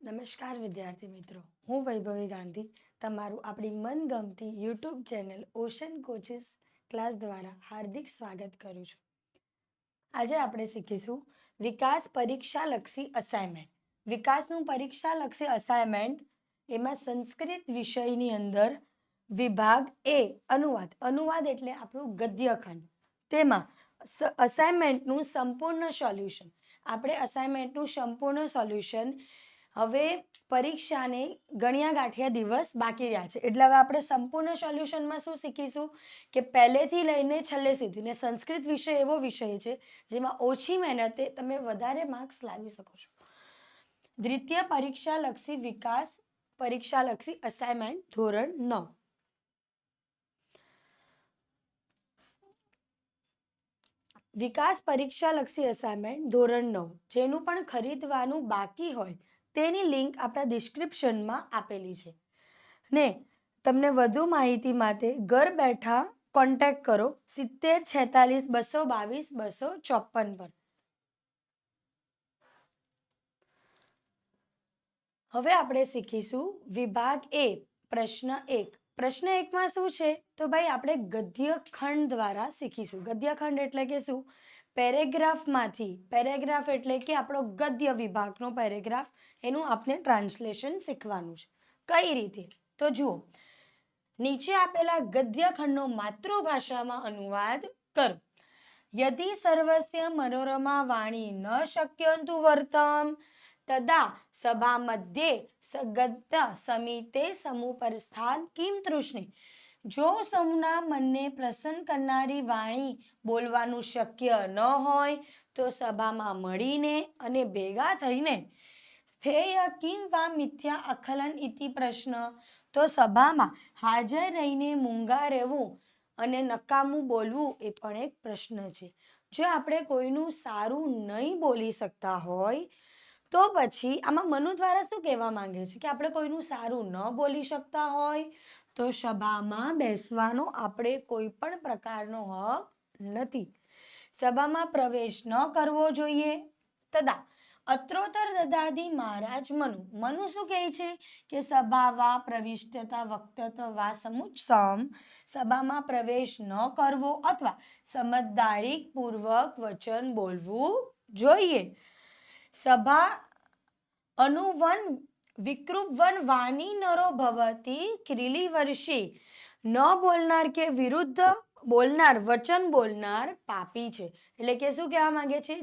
નમસ્કાર વિદ્યાર્થી મિત્રો, હું વૈભવી ગાંધી તમારું આપણી મનગમતી YouTube channel ocean coaches class દ્વારા હાર્દિક સ્વાગત કરું છું. આજે આપણે શીખીશું વિકાસ પરીક્ષાલક્ષી અસાઇનમેન્ટ. વિકાસનું પરીક્ષાલક્ષી અસાઇનમેન્ટ એમાં સંસ્કૃત વિષયની અંદર વિભાગ એ અનુવાદ એટલે આપણું ગદ્યખંડ. તેમાં અસાઇનમેન્ટનું સંપૂર્ણ સોલ્યુશન. આપણે અસાઇનમેન્ટનું સંપૂર્ણ સોલ્યુશન હવે પરીક્ષાને ગણ્યા ગાંઠિયા દિવસ બાકી રહ્યા છે એટલે હવે આપણે સંપૂર્ણ સોલ્યુશનમાં શું શીખીશું કે પહેલેથી લઈને છેલ્લે સુધી. ને સંસ્કૃત વિષય એવો વિષય છે જેમાં ઓછી મહેનતે તમે વધારે માર્ક્સ લાવી શકો છો. દ્વિતીય પરીક્ષાલક્ષી વિકાસ પરીક્ષાલક્ષી અસાઇનમેન્ટ ધોરણ 9. વિકાસ પરીક્ષાલક્ષી અસાઇનમેન્ટ ધોરણ 9 જેનું પણ ખરીદવાનું બાકી હોય તેની લિંક આપણા ડિસ્ક્રિપ્શનમાં આપેલી છે. ને તમને વધુ માહિતી માટે ઘર બેઠા કોન્ટેક્ટ કરો 70 46 222 254 પર. હવે આપણે શીખીશું વિભાગ એ પ્રશ્ન 1. પ્રશ્ન 1માં શું છે તો ભાઈ આપણે ગદ્યખંડ દ્વારા શીખીશું. ગદ્યખંડ એટલે કે શું? પેરેગ્રાફમાંથી. પેરેગ્રાફ એટલે કે આપણો ગદ્ય વિભાગનો પેરેગ્રાફ, એનું આપણે ટ્રાન્સલેશન શીખવાનું છે. કઈ રીતે તો જુઓ, નીચે આપેલા ગદ્યખંડનો માતૃભાષામાં અનુવાદ કરો. યદિ સર્વસ્ય મનોરમા વાણી ન શક્યંતુ વર્તમ તદા સભા મધ્યે સગદ્ય સમિતે સમુપરસ્થાન કિમ તૃષ્ણે. જો સૌના મનને પ્રસન્ન કરનારી વાણી બોલવાનું શક્ય ન હોય તો સભામાં મળીને અને ભેગા થઈને સ્થેય કિમ વા મિથ્યા અખલન ઇતિ પ્રશ્ન. તો સભામાં હાજર રહીને મૂંગા રહેવું અને નકામું બોલવું એ પણ એક પ્રશ્ન છે. જો આપણે કોઈનું સારું નહીં બોલી શકતા હોય તો પછી આમાં મનુ દ્વારા શું કહેવા માંગે છે કે આપણે કોઈનું સારું ન બોલી શકતા હોય તો સભામાં બેસવાનો આપણે કોઈ પણ પ્રકારનો હક નથી. સભામાં પ્રવેશ ન કરવો જોઈએ. તદા અત્રોત્તર દદાદી મહારાજ મનુ શું કહે છે કે સભા વા પ્રવિષ્ટતા વક્તત્વ વા સમુચ્ચમ. સભામાં પ્રવેશ ન કરવો અથવા સમજદારી પૂર્વક વચન બોલવું જોઈએ. સભા અનુવન વિકૃવન વાણી નરો ભવતી ક્રીલી વર્ષી. ન બોલનાર કે વિરુદ્ધ બોલનાર, વચન બોલનાર પાપી છે. એટલે કે શું કહેવા માંગે છે?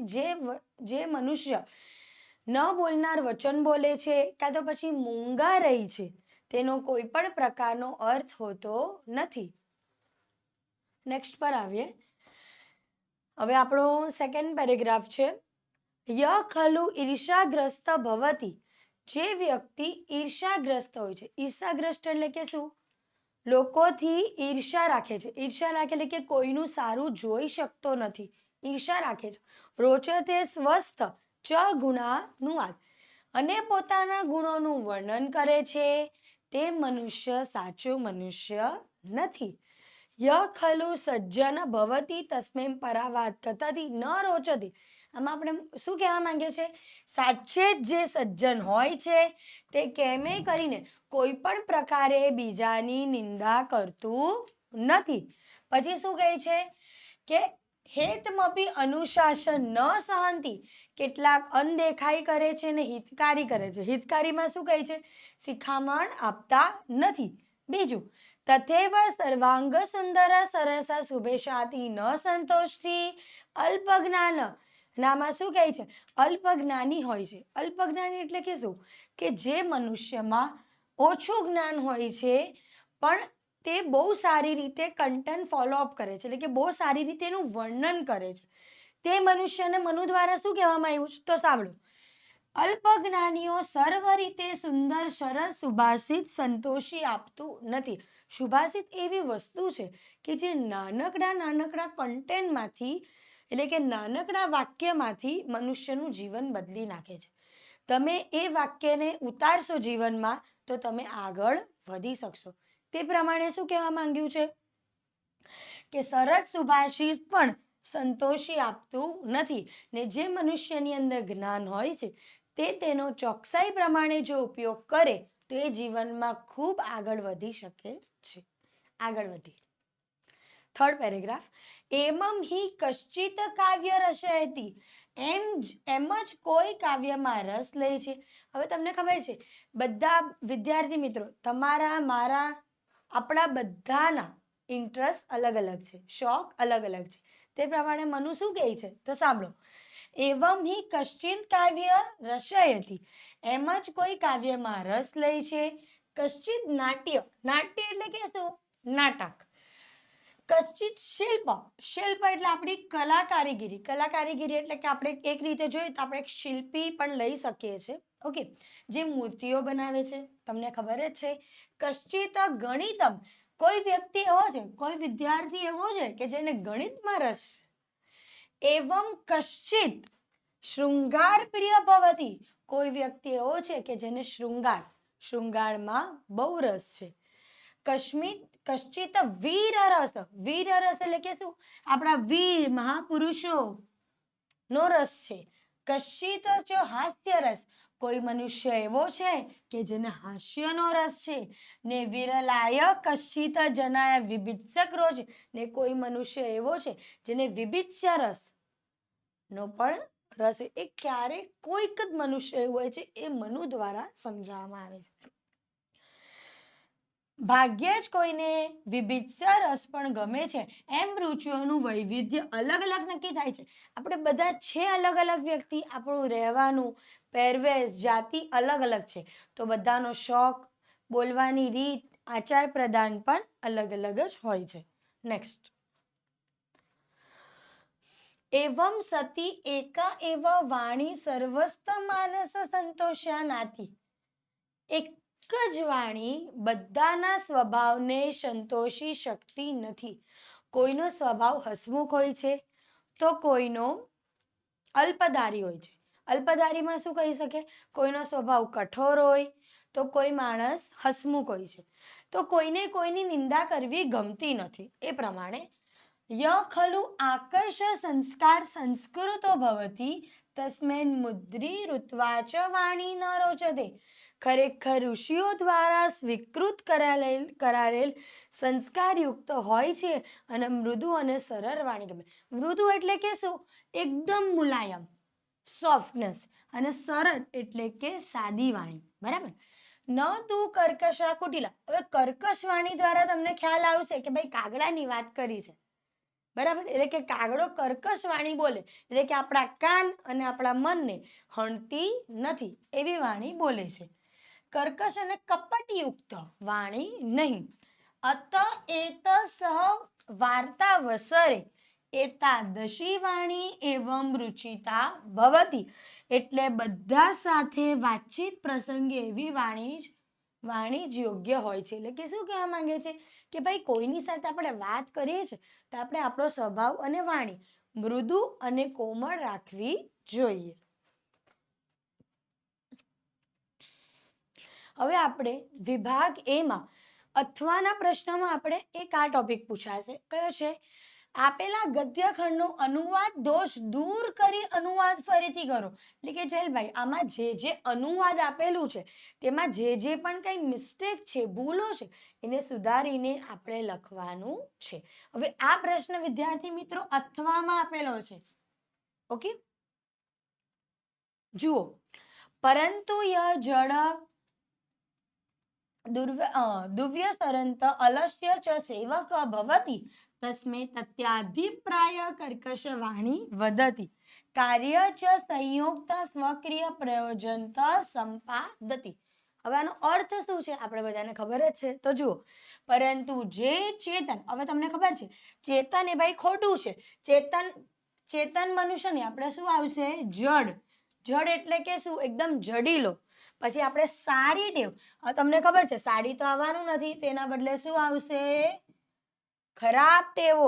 જે મનુષ્ય ન બોલનાર વચન બોલે છે કાં તો પછી મૂંગા રહી છે તેનો કોઈ પણ પ્રકારનો અર્થ હોતો નથી. નેક્સ્ટ પર આવીએ. હવે આપણો સેકન્ડ પેરેગ્રાફ છે. ય ખલુ ઈર્ષાગ્રસ્ત ભવતી. જે વ્યક્તિ ઈર્ષાગ્રસ્ત હોય છે. ઈર્ષાગ્રસ્ત એટલે કે શું? લોકોથી ઈર્ષા રાખે છે. ઈર્ષા રાખે એટલે કે કોઈનું સારું જોઈ શકતો નથી, ઈર્ષા રાખે છે. રોચતે સ્વસ્થ ચ ગુણાનુવાદ. અને પોતાના ગુણોનું વર્ણન કરે છે તે મનુષ્ય સાચો મનુષ્ય નથી. ય ખલુ સજ્જન ભવતી તસ્મે પરાવાદ કથાથી ન રોચતી. આમાં આપણે શું કહેવા માંગે છે? સાચે જ જે સજ્જન હોય છે તે કેમે કરીને કોઈ પણ પ્રકારે બીજાની નિંદા કરતું નથી. પછી શું કહે છે કે હેતમપી અનુશાસન ન સહંતી. કેટલાક અનદેખાઈ કરે છે ને હિતકારી કરે છે. હિતકારીમાં શું કહે છે? શિખામણ આપતા નથી. બીજું, તથૈવ સર્વાંગ સુંદર સરસ શુભેશાતી ન સંતોષતી અલ્પજ્ઞાન. નામાં શું કહે છે? અલ્પજ્ઞાની હોય છે. અલ્પજ્ઞાની એટલે કે શું? કે જે મનુષ્યમાં ઓછું જ્ઞાન હોય છે પણ તે બહુ સારી રીતે કન્ટેન્ટ ફોલોઅપ કરે છે, એટલે કે બહુ સારી રીતે એનું વર્ણન કરે છે. તે મનુષ્યને મનુ દ્વારા શું કહેવામાં આવ્યું છે? તો સાંભળો. અલ્પજ્ઞાનીઓ સર્વ રીતે સુંદર સરસ સુભાષિત સંતોષી આપતું નથી. સુભાષિત એવી વસ્તુ છે કે જે નાનકડા કન્ટેન્ટમાંથી, એટલે કે નાનકડા વાક્યમાંથી મનુષ્યનું જીવન બદલી નાખે છે. તમે એ વાક્યને ઉતારશો જીવનમાં તો તમે આગળ વધી શકશો. તે પ્રમાણે શું કહેવા માંગ્યું છે કે સરસ સુભાષિત પણ સંતોષી આપતું નથી. ને જે મનુષ્યની અંદર જ્ઞાન હોય છે તે તેનો ચોકસાઈ પ્રમાણે જો ઉપયોગ કરે તો એ જીવનમાં ખૂબ આગળ વધી શકે છે. આગળ વધીએ. Third paragraph. એમમ હિ કશ્ચિત કાવ્ય રસયતિ. એમ જ કોઈ કાવ્યમાં રસ લે છે. હવે તમને ખબર છે બધા વિદ્યાર્થી મિત્રો, તમારા મારા આપણા બધાના ઇન્ટરેસ્ટ અલગ અલગ છે, શોખ અલગ અલગ છે. તે પ્રમાણે મનુ શું કહે છે તો સાંભળો. એવમ હિ કશ્ચિત કાવ્ય રસયતિ. એમ જ કોઈ કાવ્યમાં રસ લે છે. કશ્ચિત નાટ્ય. નાટ્ય એટલે કે શું? નાટક. કશ્ચિત શિલ્પ. શિલ્પ એટલે આપણી કલા કારીગીરી. કલા કારીગીરી એટલે કે આપણે એક રીતે જોઈએ તો આપણે શિલ્પી પણ લઈ શકીએ છીએ. ઓકે, જે મૂર્તિઓ બનાવે છે, તમને ખબર જ છે. કશ્ચિત ગણિતમ. કોઈ વ્યક્તિ એવો છે, કોઈ વિદ્યાર્થી એવો છે કે જેને ગણિતમાં રસ છે. એવમ કશ્ચિત શૃંગાર પ્રિય ભવતી. કોઈ વ્યક્તિ એવો છે કે જેને શૃંગારમાં બહુ રસ છે. કશ્ચિત વીર રસ. વીર રસ એટલે કે શું? આપણા વીર મહાપુરુષો નો રસ છે. કશ્ચિત હાસ્ય રસ. કોઈ મનુષ્ય એવો છે કે જેને હાસ્યનો રસ છે. ને વિરલાય કશ્ચિત જનાય વિભિત્સક રોજ. ને કોઈ મનુષ્ય એવો છે જેને વિભિત્સ્ય રસ નો પણ રસ. એ ક્યારેક કોઈક જ મનુષ્ય એવું હોય છે, એ મનુ દ્વારા સમજાવવામાં આવે છે. ભાગ્યે જ કોઈને વિભિત્સ્ય રસ પણ ગમે છે. એમ રુચિઓનું વૈવિધ્ય અલગ અલગ નક્કી થાય છે. આપણે બધા છે અલગ અલગ વ્યક્તિ, આપણું રહેવાનું પહેરવેશ જાતિ અલગ અલગ છે, તો બધાનો શોખ, બોલવાની રીત, આચાર પ્રદાન પણ અલગ અલગ જ હોય છે. નેક્સ્ટ. એવમ સતી એકા એવ વાણી સર્વસ્ત માનસ સંતોષ્યા નાથી. એક જ વાણી બધાના સ્વભાવને સંતોષી શકતી નથી. કોઈનો સ્વભાવ હસમુખ હોય છે તો કોઈનો અલ્પધારી હોય છે. અલ્પધારીમાં શું કહી શકે? કોઈનો સ્વભાવ કઠોર હોય તો કોઈ માણસ હસમુખ હોય છે. તો કોઈને કોઈની નિંદા કરવી ગમતી નથી. એ પ્રમાણે ય ખલુ આકર્ષ સંસ્કાર સંસ્કૃતો ભવતી તસ્મેન મુદ્રી ઋત્વા ચ વાણી ન રોચતે. ખરેખર ઋષિઓ દ્વારા સ્વીકૃત કરાયેલ સંસ્કારયુક્ત હોય છે અને મૃદુ અને સરળ વાણી ગમે. મૃદુ એટલે કે શું? એકદમ મુલાયમ, સોફ્ટનેસ. અને સરળ એટલે કે સાદી વાણી. બરાબર. ન તું કર્કશા કુટિલા. હવે કર્કશ વાણી દ્વારા તમને ખ્યાલ આવશે કે ભાઈ કાગડાની વાત કરી છે. બરાબર. એટલે કે કાગડો કર્કશ વાણી બોલે એટલે કે આપણા કાન અને આપણા મનને હણતી નથી એવી વાણી બોલે છે. કર્કશ અને કપટયુક્ત વાણી નહીં. અત એત સહ વાર્તા વસરે એતાદશી વાણી એવમ રુચિતા ભવતી. એટલે બધા સાથે વાતચીત પ્રસંગે એવી વાણી જ યોગ્ય હોય છે. એટલે કે શું કહેવા માંગે છે કે ભાઈ કોઈની સાથે આપણે વાત કરીએ છીએ તો આપણે આપણો સ્વભાવ અને વાણી મૃદુ અને કોમળ રાખવી જોઈએ. હવે આપણે વિભાગ એમાં અથવાના પ્રશ્નમાં આપણે એક આ ટોપિક પૂછાશે. કયો છે? આપેલા ગદ્યખંડનો અનુવાદ દોષ દૂર કરી અનુવાદ ફરીથી કરો. એટલે કે જેલભાઈ આમાં જે અનુવાદ આપેલું છે તેમાં જે પણ કઈ મિસ્ટેક છે, ભૂલો છે, એને સુધારીને આપણે લખવાનું છે. હવે આ પ્રશ્ન વિદ્યાર્થી મિત્રો અથવામાં આપેલો છે. ઓકે, જુઓ. પરંતુ ય જળ દુવ્ય સરંત અલસ્ય ચ સેવક ભવતી તસ્મે તત્યાધિપ્રાય કર્કશ વાણી વદતી કાર્ય ચ સંયુક્ત સ્વક્રિય પ્રયોજનત સંપાદતી. હવે આનો અર્થ શું છે આપણે બધાને ખબર જ છે. તો જુઓ, પરંતુ જે ચેતન, હવે તમને ખબર છે ચેતન એ ભાઈ ખોટું છે. ચેતન મનુષ્ય નહીં, આપણે શું આવશે? જડ. જડ એટલે કે શું? એકદમ જડીલો. પછી આપણે સારી ટેવ, તમને ખબર છે સાડી તો આવવાનું નથી, તેના બદલે શું આવશે? ખરાબ ટેવો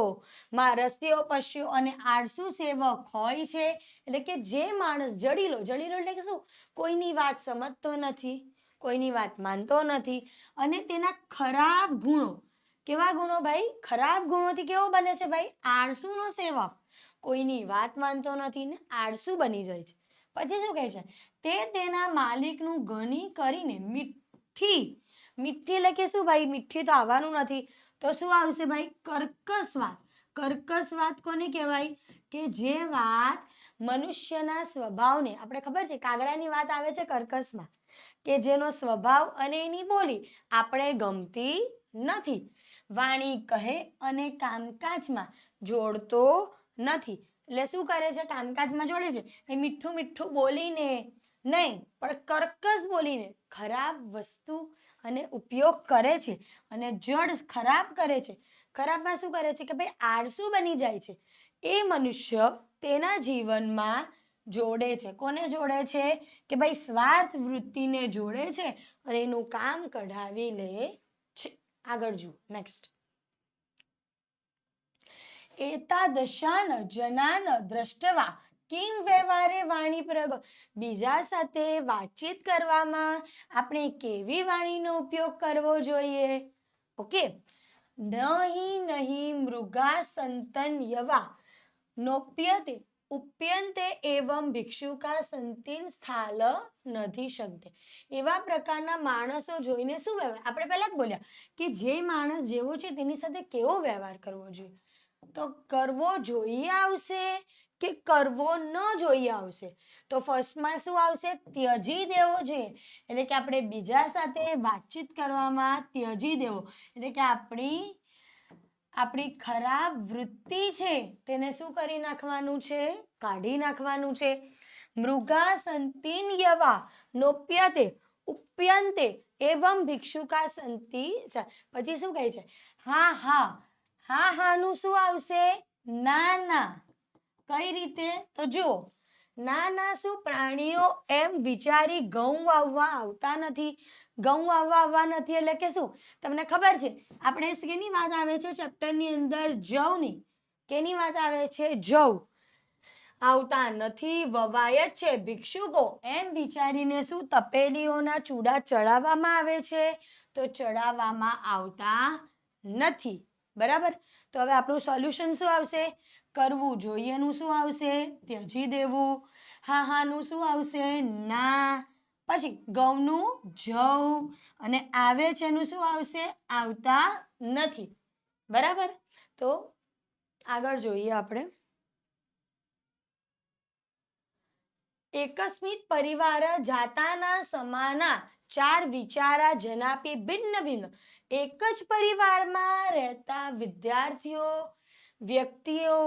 માં રસિયો પશ્યો અને આળસુ સેવક હોય છે. એટલે કે જે માણસ જડીલો એટલે કે શું? કોઈની વાત સમજતો નથી, કોઈની વાત માનતો નથી અને તેના ખરાબ ગુણો. કેવા ગુણો ભાઈ? ખરાબ ગુણોથી કેવો બને છે ભાઈ? આળસુનો સેવક. કોઈની વાત માનતો નથી ને આળસુ બની જાય છે. પછી શું કહે છે, તે તેના માલિકનું ગણી કરીને મીઠી, મીઠી એટલે કે શું ભાઈ, મીઠી તો આવવાનું નથી, તો શું આવશે ભાઈ, કર્કશ વાત. કર્કશ વાત કોને કહેવાય, કે જે વાત મનુષ્યના સ્વભાવને, આપણે ખબર છે કાગડાની વાત આવે છે કર્કશમાં, કે જેનો સ્વભાવ અને એની બોલી આપણે ગમતી નથી, વાણી કહે અને કામકાજમાં જોડતો નથી. એટલે શું કરે છે, કામકાજમાં જોડે છે, એ મીઠું મીઠું બોલીને નહીં, પણ કર્કશ બોલીને ખરાબ વસ્તુ અને ઉપયોગ કરે છે અને જડ ખરાબ કરે છે. ખરાબમાં શું કરે છે કે ભાઈ આળસુ બની જાય છે. એ મનુષ્ય તેના જીવનમાં જોડે છે. કોને જોડે છે, કે ભાઈ સ્વાર્થ વૃત્તિને જોડે છે અને એનું કામ કઢાવી લે છે. આગળ જુઓ, નેક્સ્ટ. એતાદશાન જનાન દ્રષ્ટવા કિમ વ્યવહારે વાણી પ્રયોગ. બીજા સાથે વાતચીત કરવામાં આપણે કેવી વાણીનો ઉપયોગ કરવો જોઈએ? ઓકે. નહીં મૃગા સંતન યવા નોપ્યતે ઉપયંતે એવમ ભિક્ષુકા સંતિન સ્થાલ નથી શકતે. એવા પ્રકારના માણસો જોઈને શું વ્યવહાર, આપણે પહેલા જ બોલ્યા કે જે માણસ જેવો છે તેની સાથે કેવો વ્યવહાર કરવો જોઈએ, તો કરવો જોઈએ આવશે કે કરવો ન જોઈએ આવશે? તો ફર્સ્ટમાં શું આવશે, ત્યજી દેવો જોઈએ. એટલે કે આપણે બીજા સાથે વાતચીત કરવામાં ત્યજી દેવો, એટલે કે આપણી ખરાબ વૃત્તિ છે તેને શું કરી નાખવાનું છે, કાઢી નાખવાનું છે. મૃગા સંતિન યવા નોપ્યતે ઉપયંતે એવમ ભિક્ષુકા સંતિ. પછી શું કહે છે, હા હા, હા હા નું શું આવશે, ના ના. કઈ રીતે, તો જુઓ, ના ના શું, પ્રાણીઓ એમ વિચારી ઘઉં વાવવા આવતા નથી. ઘઉં વાવવા આવવા નથી એટલે કે શું, તમને ખબર છે આપણે શેની વાત આવે છે ચેપ્ટરની અંદર, જવની. કેની વાત આવે છે, જવ આવતા નથી, વવાય જ છે. ભિક્ષુકો એમ વિચારીને શું તપેલીઓના ચૂડા ચડાવવામાં આવે છે, તો ચડાવવામાં આવતા નથી. બરાબર. તો હવે આપણું સોલ્યુશન શું આવશે, કરવું જોઈએનું શું આવશે, ત્યજી દેવું. હા હા નું શું આવશે, ના. પછી ઘઉંનું જવ અને આવે છે એનું શું આવશે, આવતા નથી. બરાબર. તો આગળ જોઈએ આપણે. એકસ્મિત પરિવાર જાતાના સમાના ચાર વિચારા જનાપી ભિન્ન ભિન્ન. એક જ પરિવારમાં રહેતા વિદ્યાર્થીઓ, વ્યક્તિઓ,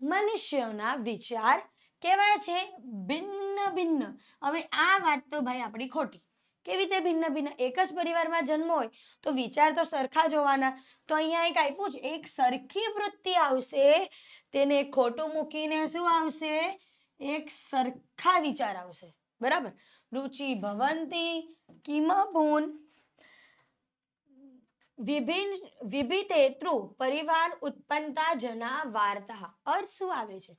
મનુષ્યોના વિચાર કેવા છે, ભિન્ન ભિન્ન. હવે આ વાત તો ભાઈ આપણી ખોટી. કેવી રીતે ભિન્ન ભિન્ન, એક જ પરિવારમાં જન્મ હોય તો વિચાર તો સરખા જ હોવાના. તો અહીંયા એક આપ્યું છે, એક સરખી વૃત્તિ આવશે, તેને ખોટું મૂકીને શું આવશે, એક સરખા વિચાર આવશે. બરાબર. રુચિ ભવંતી કિમભૂન વિભિતેતૃ પરિવાર ઉત્પન્નતા જના વાર્તા. અર્થ શું આવે છે,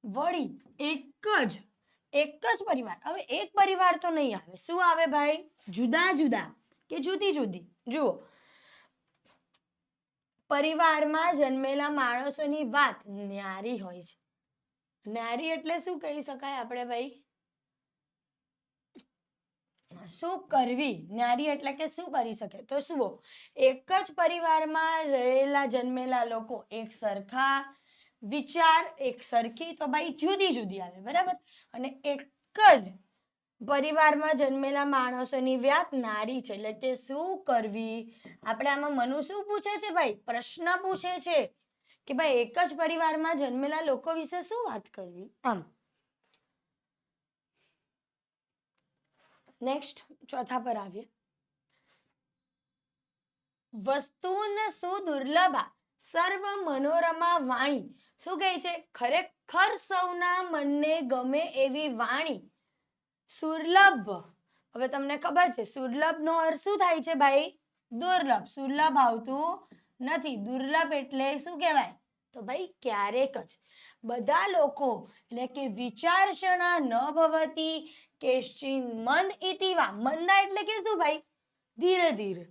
વળી એક જ પરિવાર. હવે એક પરિવાર તો નહીં આવે, શું આવે ભાઈ, જુદા જુદા કે જુદી જુદી. જુઓ, પરિવારમાં જન્મેલા માણસોની વાત ન્યારી હોય છે. ન્યારી એટલે શું કહી શકાય આપણે ભાઈ, શું કરવી. ન્યારી એટલે કે શું કરી શકે, તો શું એક જ પરિવારમાં રહેલા જન્મેલા લોકો એક સરખા વિચાર, એક સરખી તો ભાઈ જુદી જુદી આવે. બરાબર. અને એક જ પરિવારમાં જન્મેલા માણસોની વાત નારી છે, એટલે કે શું કરવી. આપણે આમાં મનુ શું પૂછે છે ભાઈ, પ્રશ્ન પૂછે છે કે ભાઈ એક જ પરિવારમાં જન્મેલા લોકો વિશે શું વાત કરવી. આમ નેક્સ્ટ ચોથા પર આવીએ. વસ્તુન સુદુર્લભા સર્વ મનોરમા વાણી. શું કહે છે, ખરેખર સૌના મનને ગમે એવી વાણી સુર્લભ. હવે તમને ખબર છે સુર્લભ નો અર્થ શું થાય છે ભાઈ, દુર્લભ. સુર્લભ આવતું નથી, દુર્લભ એટલે શું કહેવાય, તો ભાઈ ક્યારેક જ. બધા લોકો એટલે કે વિચારશણા ન ભવતી કેશ્ચિન મંદ ઇતિવા. મંદા એટલે કે શું ભાઈ, ધીરે ધીરે.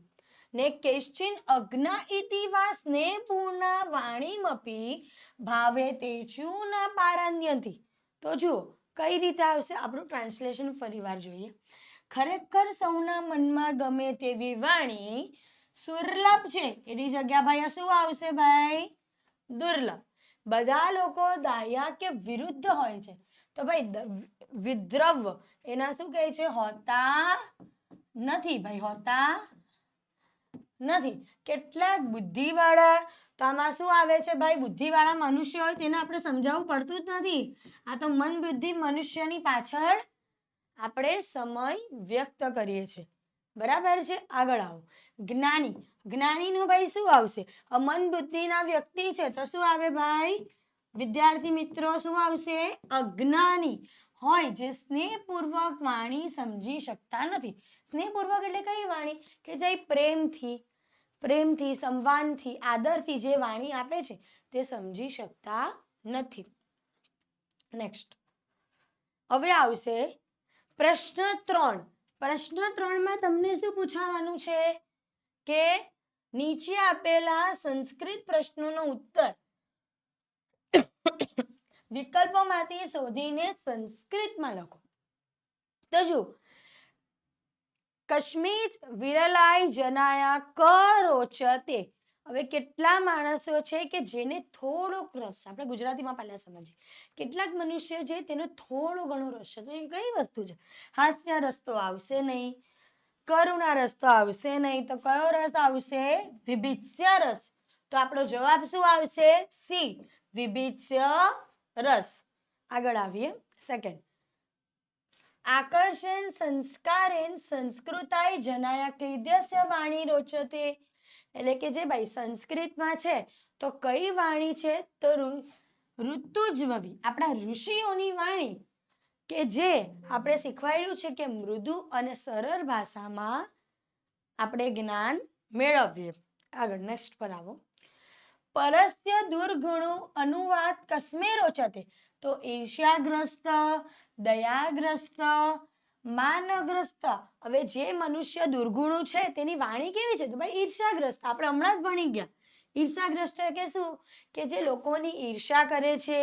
ને કેશ્ચિન અજ્ઞા ઇતિવા સ્નેહપૂર્ણા વાણીમપી ભાવે તેચુ ન પારન્યતિ. તો જુઓ, કઈ રીતે આવશે આપણું ટ્રાન્સલેશન ફરીવાર જોઈએ. ખરેખર સૌના મનમાં ગમે તેવી વાણી સુરલભ છે એની જગ્યા ભાઈ શું આવશે ભાઈ? દુર્લભ. બધા લોકો દાહ્યા કે વિરુદ્ધ હોય છે તો ભાઈ વિદ્રવ એના શું કહે છે? હોતા નથી ભાઈ, હોતા નથી. કેટલાક બુદ્ધિવાળા, તો આમાં શું આવે છે ભાઈ? બુદ્ધિવાળા મનુષ્ય હોય તેને આપણે સમજાવવું પડતું જ નથી. આ તો મન બુદ્ધિ મનુષ્યની પાછળ આપણે સમય વ્યક્ત કરીએ છીએ. બરાબર છે? આગળ આવો. જ્ઞાની. જ્ઞાનીનું ભાઈ શું આવશે? મન બુદ્ધિના વ્યક્તિ છે તો શું આવે ભાઈ? વિદ્યાર્થી મિત્રો શું આવશે? અજ્ઞાની હોય જે સ્નેહપૂર્વક વાણી સમજી શકતા નથી. સ્નેહપૂર્વક એટલે કઈ વાણી? કે જે પ્રેમથી સંવાદથી આદરથી જે વાણી આપે છે તે સમજી શકતા નથી. નેક્સ્ટ હવે આવશે પ્રશ્ન 3. પ્રશ્ન 3 માં તમને શું પૂછાવાનું છે કે નીચે આપેલા સંસ્કૃત પ્રશ્નોનો ઉત્તર વિકલ્પોમાંથી શોધીને સંસ્કૃતમાં લખો. તો જો કશ્મીર વિરલાય જનાયા કરોચતે. હવે કેટલા માણસો છે કે જેને થોડોક રસ, આપણે ગુજરાતીમાં પહેલા સમજીએ, કેટલાક મનુષ્ય છે તેનો થોડો ઘણો રસ છે. તો એ કઈ વસ્તુ છે? હાસ્ય રસ તો આવશે નહીં, કરુણા રસ તો આવશે નહીં, તો કયો રસ આવશે? વિભિત્સ્ય રસ. તો આપણો જવાબ શું આવશે? સી, વિભિત્સ્ય રસ. આગળ આવીએ. સેકન્ડ, આકર્ષણ સંસ્કારેન સંસ્કૃતાય જનાયા કીધ્યસ્ય વાણી રોચતે. એટલે કે જે ભાઈ સંસ્કૃતમાં છે તો કઈ વાણી છે? તો ઋતુજ્વવી, આપણા ઋષિઓની વાણી, કે જે આપણે શીખવાડ્યું છે કે મૃદુ અને સરળ ભાષામાં આપણે જ્ઞાન મેળવીએ. આગળ નેક્સ્ટ પર આવો. પરસ્ય દુર્ગુણો અનુવાદ કસ્મે રોચતે. તો ઈર્ષ્યાગ્રસ્ત, દયાગ્રસ્ત, માનગ્રસ્ત. હવે જે મનુષ્ય દુર્ગુણો છે તેની વાણી કેવી છે? તો ભાઈ ઈર્ષ્યાગ્રસ્ત. આપણે હમણાં જ ભણી ગયા. ઈર્ષ્યાગ્રસ્ત કે શું? કે જે લોકોની ઈર્ષ્યા કરે છે,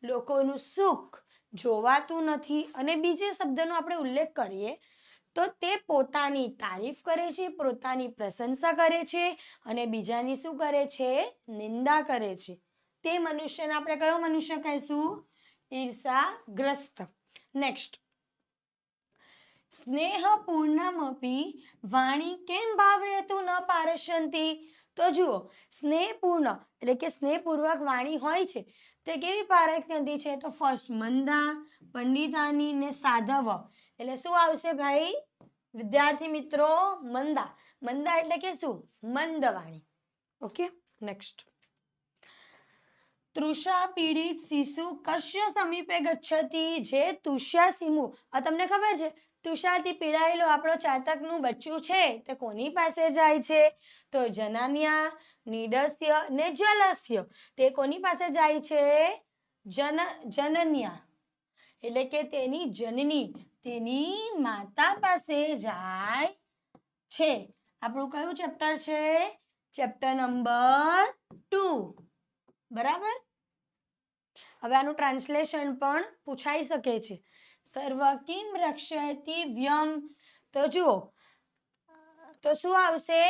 લોકોનું સુખ જોવાતું નથી, અને બીજે શબ્દનો આપણે ઉલ્લેખ કરીએ તો તે પોતાની તારીફ કરે છે, પોતાની પ્રશંસા કરે છે, અને બીજાની શું કરે છે? નિંદા કરે છે. તે મનુષ્યને આપણે કયો મનુષ્ય કહીશું? ઈર્ષાગ્રસ્ત. નેક્સ્ટ, સ્નેહપૂર્ણમપી વાણી કેમ ભાવયતુ ન પારસ્યંતિ. તો જુઓ, સ્નેહપૂર્ણ એટલે કે સ્નેહપૂર્વક વાણી હોય છે તે કેવી પારસ્યંતિ છે? તો ફર્સ્ટ મંદા, પંડિતાની ને સાધવ. એટલે શું આવશે ભાઈ વિદ્યાર્થી મિત્રો? મંદા. મંદા એટલે કે શું? મંદ વાણી. ઓકે. નેક્સ્ટ, તૃષા પીડિત શિશુ કશ્ય સમીપે ગચ્છતિ. જે તુષ્યાસીમુ, આ તમને ખબર છે તુષારથી પીડાયેલો આપણો ચાતકનું બચ્ચું છે તે કોની પાસે જાય છે? તો જનન્યા, નિડસ્ય ને જલસ્ય. તે કોની પાસે જાય છે? જનન્યા એટલે કે તેની જનની, તેની માતા પાસે જાય છે. આપણું કયું ચેપ્ટર છે? Chapter number 2. બરાબર. હવે આનું ટ્રાન્સલેશન પણ પૂછાઈ શકે છે. સર્વ કિમ રક્ષયતિ વ્યમ. તો જુઓ, તો શું આવશે?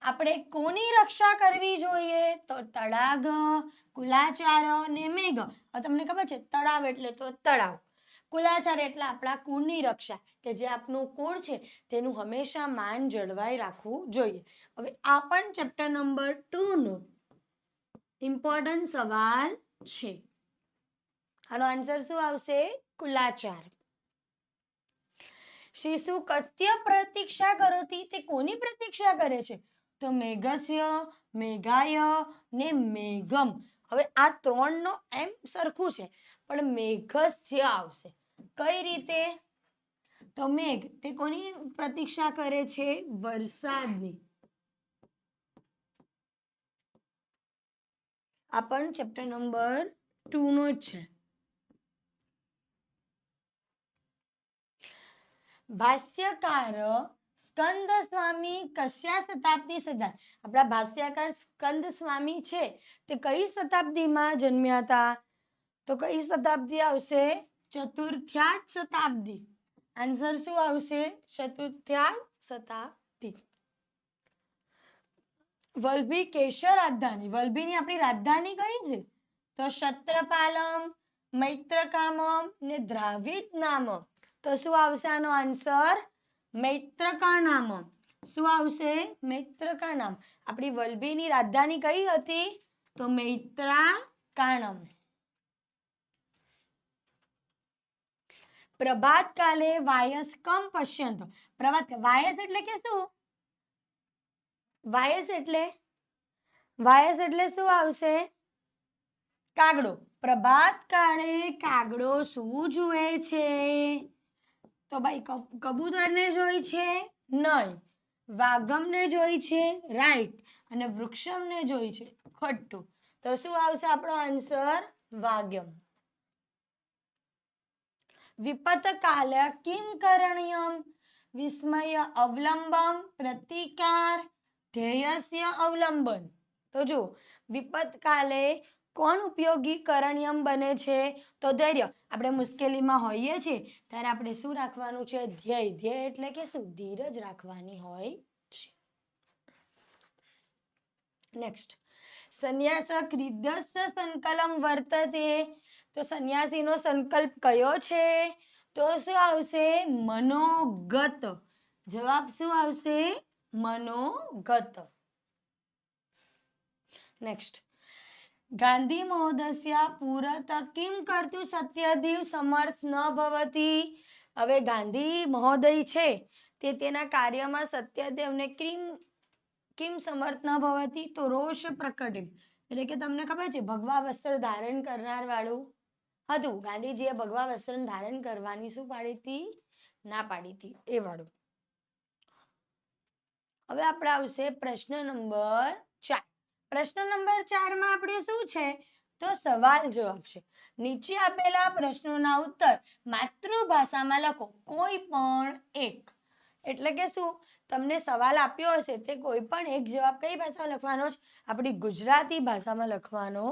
આપણે કોની રક્ષા કરવી જોઈએ? તો તળાગ, કુલાચાર ને મેઘ. હવે તમને ખબર છે તળાવ એટલે તો તળાવ, કુલાચાર એટલે આપણા કુળની રક્ષા, કે જે આપણું કુળ છે તેનું હંમેશા માન જળવાઈ રાખવું જોઈએ. હવે આ પણ ચેપ્ટર નંબર 2 નો ઇમ્પોર્ટન્ટ સવાલ છે. આનો આન્સર શું આવશે? કુલાચાર. શિશુ કત્ય પ્રતીક્ષા કરોતી. તે કોની પ્રતીક્ષા કરે છે? તો મેઘસ્ય, મેઘાય ને મેઘમ. હવે આ 3 નો એમ સરખું છે પણ મેઘસ્ય આવશે. કઈ રીતે? તો મેઘ તે કોની પ્રતીક્ષા કરે છે? વરસાદની. આ પણ ચેપ્ટર નંબર 2 નો જ છે. ભાષ્યકાર સ્કંદ સ્વામી કસ્યા શતાબ્દી સજાત. આપણા ભાષ્યકાર સ્કંદ સ્વામી છે તે કઈ શતાબ્દીમાં જન્મ્યા હતા? તો કઈ શતાબ્દી આવશે? ચતુર્થ્યા શતાબ્દી. આન્સર શું આવશે? ચતુર્થ્યા શતાબ્દી. વલ્લભી કેશર રાજધાની. વલ્લભીની આપણી રાજધાની કઈ છે? તો ક્ષત્રપાલમ, મૈત્રકામમ ને દ્રાવિડ નામ. તો શું આવશે આનો આન્સર? મૈત્રકા નામ. શું આવશે? મૈત્રકા નામ. આપણી વલ્લભીની રાજધાની કઈ હતી? તો મૈત્રાકાણમ. પ્રભાત કાલે વાયસ કમ પશ્યંત. પ્રભાત વાયસ એટલે કે શું? વાયસ એટલે શું આવશે? કાગડો. પ્રભાત કાળે કાગડો શું જુએ છે? તો ભાઈ કબૂતરને જોઈ છે? નહીં. વાઘમને જોઈ છે? રાઈટ. અને વૃક્ષમને જોઈ છે? ખોટું. તો શું આવશે આપણો આન્સર? વાગ્યમ. વિપત કાલે કિમ કરણ્યમ? વિસ્મય અવલંબમ, પ્રતિકાર, ધ્યેયસ્ય અવલંબન. તો જો વિપત કાલે કોણ ઉપયોગી કરણ્યમ બને છે? તો ધૈર્ય. આપણે મુશ્કેલીમાં હોઈએ છીએ ત્યારે આપણે શું રાખવાનું છે? ધ્યેય. ધ્યેય એટલે કે શું? ધીરજ રાખવાની હોય છે. નેક્સ્ટ. સંન્યાસ ક્રીડસ્ય સંકલમ વર્તતે. તો સંન્યાસીનો સંકલ્પ કયો છે? તો શું આવશે? મનોગત. જવાબ શું આવશે? મનોગત. નેક્સ્ટ. ગાંધી મહોદય પુરત કિમ કરતું સત્યદેવ સમર્થ ન ભવતી. હવે ગાંધી મહોદય છે તે તેના કાર્યમાં સત્યદેવને કિમ સમર્થ ન ભવતી. તો રોષ પ્રકટ. એટલે કે તમને ખબર છે ભગવા વસ્ત્ર ધારણ કરનાર વાળું હતું. ગાંધીજીએ ભગવા વસ્ત્ર ધારણ કરવાની શું પાડી હતી? ના પાડી હતી એ વાળું. હવે આપણે આવશે પ્રશ્ન નંબર 4. પ્રશ્ન નંબર 4 માં આપણે શું છે? તો સવાલ જવાબ છે. નીચે આપેલા પ્રશ્નોના ઉત્તર માતૃભાષામાં લખો. કોઈ પણ એક. એટલે કે શું? તમને સવાલ આપ્યો હશે તે કોઈ પણ એક જવાબ કઈ ભાષામાં લખવાનો છે? આપણી ગુજરાતી ભાષામાં લખવાનો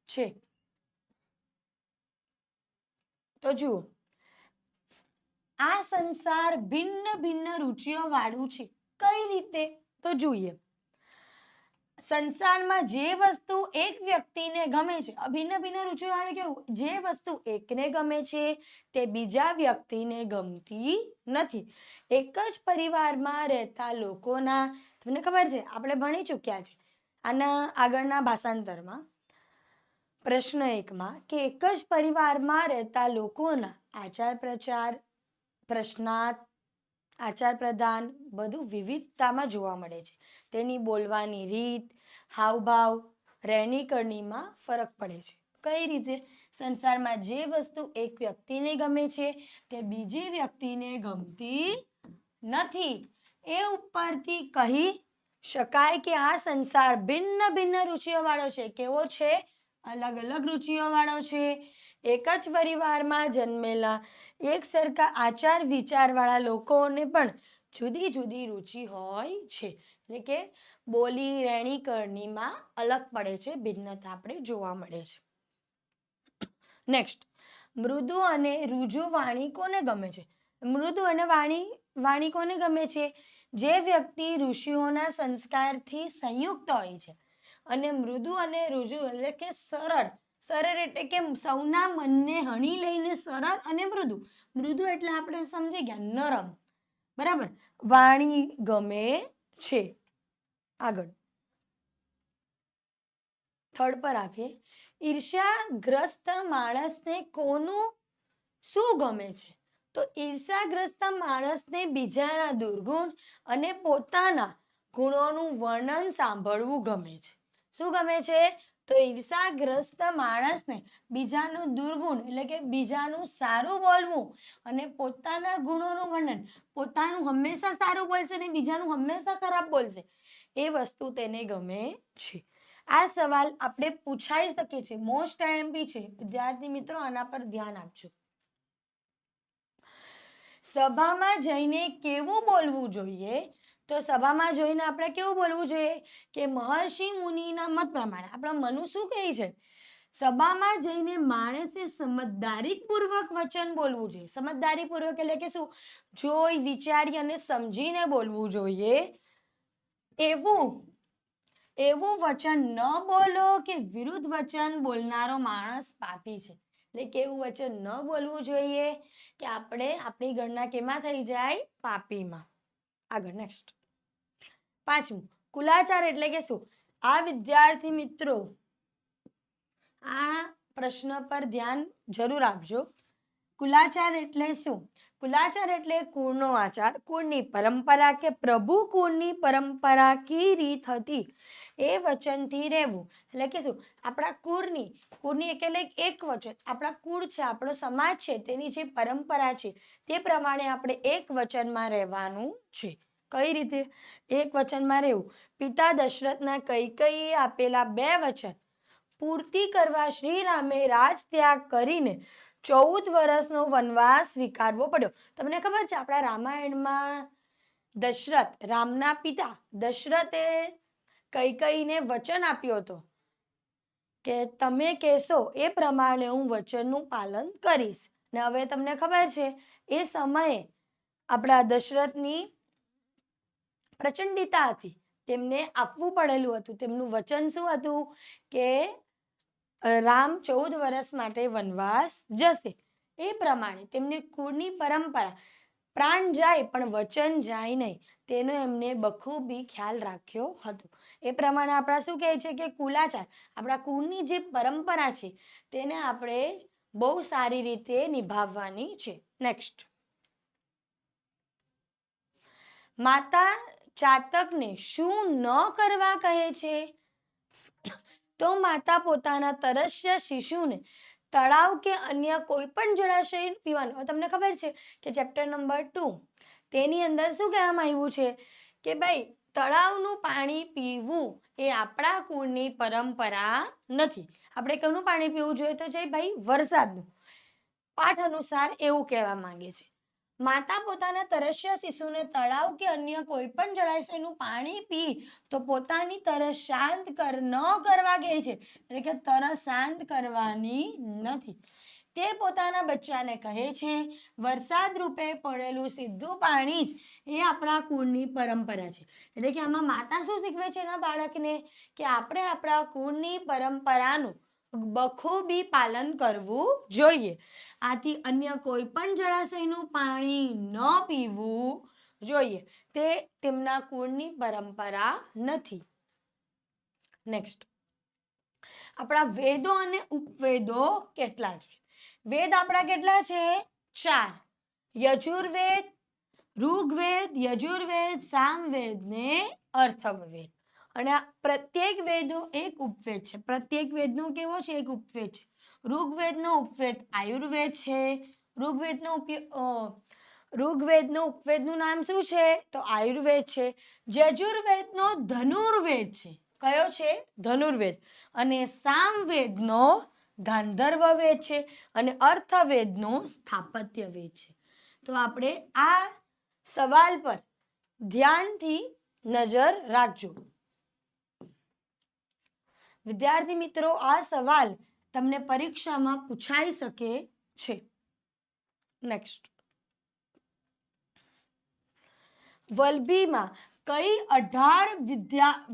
છે. તો જુઓ, આ સંસાર ભિન્ન ભિન્ન રુચિઓ વાળું છે. કઈ રીતે? તો જોઈએ. સંસારમાં જે વસ્તુ એક વ્યક્તિને ગમે છે, ભિન્ન ભિન્ન રુચિઓ વાળું કેવું? જે વસ્તુ એકને ગમે છે તે બીજા વ્યક્તિને ગમતી નથી. એક જ પરિવારમાં રહેતા લોકોના, તમને ખબર છે આપણે ભણી ચૂક્યા છે આના આગળના ભાષાંતરમાં પ્રશ્ન 1માં કે એક જ પરિવારમાં રહેતા લોકોના આચાર પ્રચાર, પ્રશ્નાર્થ, આચાર પ્રદાન બધું વિવિધતામાં જોવા મળે છે. તેની બોલવાની રીત, હાવભાવ, રહેણી કરણીમાં ફરક પડે છે. કઈ રીતે? સંસારમાં જે વસ્તુ એક વ્યક્તિને ગમે છે તે બીજી વ્યક્તિને ગમતી નથી. એ ઉપરથી કહી શકાય કે આ સંસાર ભિન્ન ભિન્ન રુચિઓ વાળો છે. કેવો છે? અલગ અલગ રુચિઓ વાળો છે. એક જ પરિવારમાં જન્મેલા એક સરખા આચાર વિચાર વાળા લોકોને પણ જુદી જુદી રુચિ હોય છે. એટલે કે બોલી, રહેણી કરણીમાં અલગ પડે છે, ભિન્નતા આપણે જોવા મળે છે. નેક્સ્ટ. મૃદુ અને રુજુ વાણી કોને ગમે છે? મૃદુ અને વાણી કોને ગમે છે? જે વ્યક્તિ ઋષિઓના સંસ્કારથી સંયુક્ત હોય છે. અને મૃદુ અને રુજુ એટલે કે સરળ. સરળ એટલે કે સૌના મનને હણી લઈને સરળ અને મૃદુ. મૃદુ એટલે આપણે સમજી ગયા નરમ. બરાબર. વાણી ગમે છે. આગળ થર્ડ પર આવીએ. ઈર્ષ્યાગ્રસ્ત માણસને કોનું શું ગમે છે? તો ઈર્ષ્યાગ્રસ્ત માણસને બીજાના દુર્ગુણ અને પોતાના ગુણોનું વર્ણન સાંભળવું ગમે છે. શું ગમે છે? તો ઈર્ષ્યાગ્રસ્ત માણસને બીજાનું દુર્ગુણ એટલે કે બીજાનું સારું બોલવું અને પોતાના ગુણોનું વર્ણન. પોતાનું હંમેશા સારું બોલશે અને બીજાનું હંમેશા ખરાબ બોલશે. એ વસ્તુ તેને ગમે છે. આ સવાલ આપણે પૂછાઈ શકે છે. મોસ્ટ આઈએમપી છે. વિદ્યાર્થી મિત્રો આના પર ધ્યાન આપજો. સભામાં જઈને કેવું બોલવું જોઈએ? તો સભામાં જોઈને આપણે કેવું બોલવું જોઈએ? કે મહર્ષિ મુનિના મત પ્રમાણે આપણા મનુ શું કહે છે? સભામાં જઈને માણસે સમજદારીપૂર્વક વચન બોલવું જોઈએ. સમજદારીપૂર્વક એટલે કે શું? જોઈ વિચારી અને સમજીને બોલવું જોઈએ. એવું વચન ન બોલો કે વિરુદ્ધ વચન બોલનારો માણસ પાપી છે. એટલે કે એવું વચન ન બોલવું જોઈએ કે આપણે આપણી ગણના કેમાં થઈ જાય? પાપીમાં. આગળ નેક્સ્ટ. 5મું, કુલાચાર એટલે કે શું? આ વિદ્યાર્થી મિત્રો આ પ્રશ્ન પર ધ્યાન જરૂર આપજો. કુલાચાર એટલે શું? કુલાચાર એટલે કુળનો આચાર, કુળની પરંપરા કે પ્રભુ કુળની પરંપરા કી રીત હતી એ વચનથી રહેવું. એટલે કે શું? આપણા કુળની એટલે એક વચન, આપણા કુળ છે, આપણો સમાજ છે, તેની જે પરંપરા છે તે પ્રમાણે આપણે એક વચનમાં રહેવાનું છે. કઈ રીતે એક વચનમાં રહેવું? પિતા દશરથના કૈકેયીએ આપેલા 2 વચન પૂર્તિ કરવા શ્રીરામે રાજ ત્યાગ કરીને 14 વર્ષનો વનવાસ સ્વીકારવો પડ્યો. તમને ખબર છે આપણા રામાયણમાં દશરથ, રામના પિતા દશરથે કૈકેયીને વચન આપ્યો હતો કે તમે કહેશો એ પ્રમાણે હું વચનનું પાલન કરીશ. ને હવે તમને ખબર છે એ સમયે આપણા દશરથની પ્રચંડિતા હતી, તેમને આપવું પડેલું હતું. તેમનું વચન શું હતું કે રામ 14 વર્ષ માટે વનવાસ જશે. એ પ્રમાણે તેમની કુળની પરંપરા પ્રાણ જાય પણ વચન જાય નહીં, તેનો એમને બખૂબી ખ્યાલ રાખ્યો હતો. એ પ્રમાણે આપણા શું કહે છે કે કુલાચાર, આપણા કુળની જે પરંપરા છે તેને આપણે બહુ સારી રીતે નિભાવવાની છે. નેક્સ્ટ. માતા ચાતકને શું ન કરવા કહે છે? તો માતા પોતાના તરસ્યા શિશુને તળાવ કે અન્ય કોઈ પણ જળાશય પીવાનું. તમને ખબર છે કે ચેપ્ટર નંબર 2 તેની અંદર શું કહેવામાં આવ્યું છે કે ભાઈ તળાવનું પાણી પીવું એ આપણા કુળની પરંપરા નથી. આપણે કોનું પાણી પીવું જોઈએ? તો જય ભાઈ વરસાદનું. પાઠ અનુસાર એવું કહેવા માંગે છે. માતા પોતાના તરસ્યા શિશુને તળાવ કે અન્ય કોઈ પણ જળાશયનું પાણી પી તો પોતાની તરસ શાંત ન કરવા કહે છે. એટલે કે તરસ શાંત કરવાની નથી. તે પોતાના બચ્ચાને કહે છે વરસાદ રૂપે પડેલું સીધું પાણી જ એ આપણા કુળની પરંપરા છે. એટલે કે આમાં માતા શું શીખવે છે એના બાળકને કે આપણે આપણા કુળની પરંપરાનું બખૂબી પાલન કરવું જોઈએ. આથી અન્ય કોઈ પણ જળાશયનું પાણી ન પીવું જોઈએ. તે તેમના કુળની પરંપરા નથી. નેક્સ્ટ. આપણા વેદો અને ઉપવેદો કેટલા છે? વેદ આપણા કેટલા છે? 4. યજુર્વેદ, ઋગ્વેદ, યજુર્વેદ, સામવેદ ને અથર્વવેદ. અને આ પ્રત્યેક વેદો એક ઉપવેદ છે. પ્રત્યેક વેદનો કેવો છે? એક ઉપવેદ છે. ઋગ્વેદનો ઉપવેદ આયુર્વેદ છે. ઋગ્વેદનો ઉપવેદનું નામ શું છે? તો આયુર્વેદ છે. યજુર્વેદનો ધનુર્વેદ છે. કયો છે? ધનુર્વેદ. અને સામવેદનો ગાંધર્વ વેદ છે. અને અથર્વવેદનો સ્થાપત્ય વેદ છે. તો આપણે આ સવાલ પર ધ્યાનથી નજર રાખજો. વિદ્યાર્થી મિત્રો, આ સવાલ તમને પરીક્ષામાં પૂછાઈ શકે છે. નેક્સ્ટ. વલભીમાં કઈ 18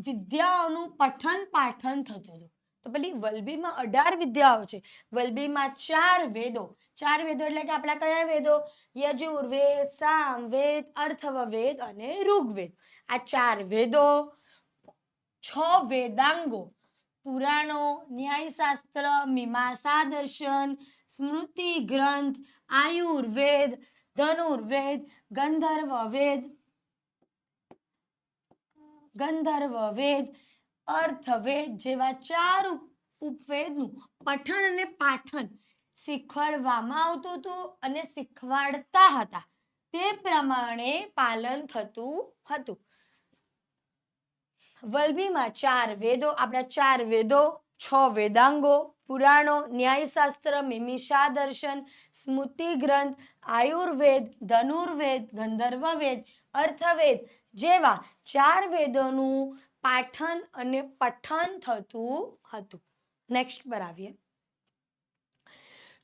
વિદ્યાઓનું પઠન પાઠન થતું હતું? તો પેલી વલભીમાં 18 વિદ્યાઓ છે. વલભીમાં 4 વેદો. 4 વેદો એટલે કે આપણા કયા વેદો? યજુર્વેદ, સામવેદ, અથર્વવેદ અને ઋગ્વેદ. આ 4 વેદો, 6 વેદાંગો, પુરાણો, ન્યાયશાસ્ત્ર, મીમાંસા દર્શન, સ્મૃતિ ગ્રંથ, આયુર્વેદ, ધનુર્વેદ, ગંધર્વવેદ, અર્થવેદ જેવા 4 ઉપવેદનું પઠન અને પાઠન શીખવાડવામાં આવતું હતું અને શીખવાડતા હતા. તે પ્રમાણે પાલન થતું હતું. વલભીમાં 4 વેદો, આપણા 4 વેદો, 6 વેદાંગો, પુરાણો, ન્યાયશાસ્ત્ર, મીમાંસા દર્શન, સ્મૃતિ ગ્રંથ, આયુર્વેદ, ધનુર્વેદ, ગંધર્વવેદ, અથર્વવેદ જેવા 4 વેદોનું પાઠન અને પઠન થતું હતું. નેક્સ્ટ પર આવીએ.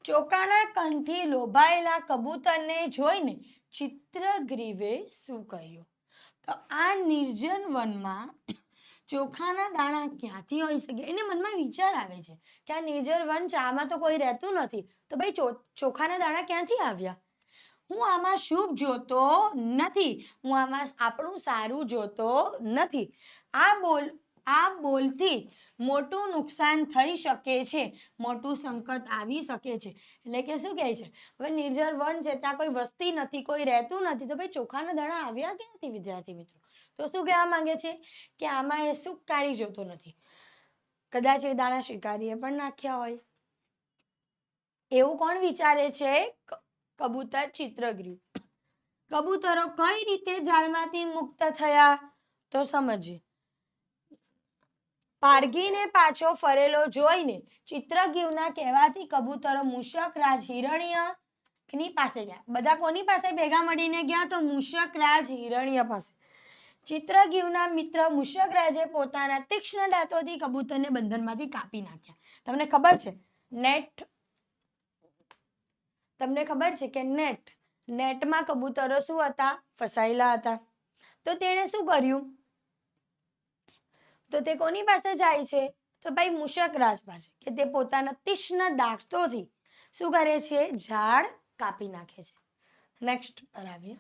ચોખાના કંઠથી લોભાયેલા કબૂતરને જોઈને ચિત્રગ્રીવે શું કહ્યું? તો આ નિર્જન વનમાં ચોખાના દાણા ક્યાંથી હોઈ શકે? એને મનમાં વિચાર આવે છે કે આ નિર્જન વન છે, આમાં તો કોઈ રહેતું નથી, તો ભાઈ ચોખાના દાણા ક્યાંથી આવ્યા? હું આમાં શુભ જોતો નથી, હું આમાં આપણું સારું જોતો નથી. આ બોલથી મોટું નુકસાન થઈ શકે છે, મોટું સંકટ આવી શકે છે. એટલે કે શું કહે છે? હવે નિર્જર વન છે, ત્યાં કોઈ વસ્તી નથી, કોઈ રહેતું નથી, તો ભાઈ ચોખાના દાણા આવ્યા ક્યાંથી વિદ્યાર્થી મિત્રો? તો શું કહેવા માંગે છે કે આમાં એ સુખકારી જોતો નથી, કદાચ એ દાણા શિકારીએ પણ નાખ્યા હોય. એવું કોણ વિચારે છે? કબૂતર ચિત્રગ્રીવ. કબૂતરો કઈ રીતે ઝાડમાંથી મુક્ત થયા? તો સમજીએ. પારઘીને પાછો ફરેલો જોઈને ચિત્રગ્રીવના કહેવાથી કબૂતરો મૂષકરાજ હિરણ્યની પાસે ગયા. બધા કોની પાસે ભેગા મળીને ગયા? તો મૂષકરાજ હિરણ્ય પાસે. ચિત્રગ્રીવના મિત્ર મૂષકરાજે પોતાના તીક્ષ્ણ દાંતોથી કબૂતરને બંધનમાંથી કાપી નાખ્યા. તમને ખબર છે કે નેટમાં કબૂતરો શું હતા? ફસાયેલા હતા. તો તેણે શું કર્યું? તો તે કોની પાસે જાય છે? તો ભાઈ મૂષકરાજ પાસે, કે તે પોતાના તીક્ષ્ણ દાંતોથી શું કરે છે? ઝાડ કાપી નાખે છે. નેક્સ્ટ પર આવીએ.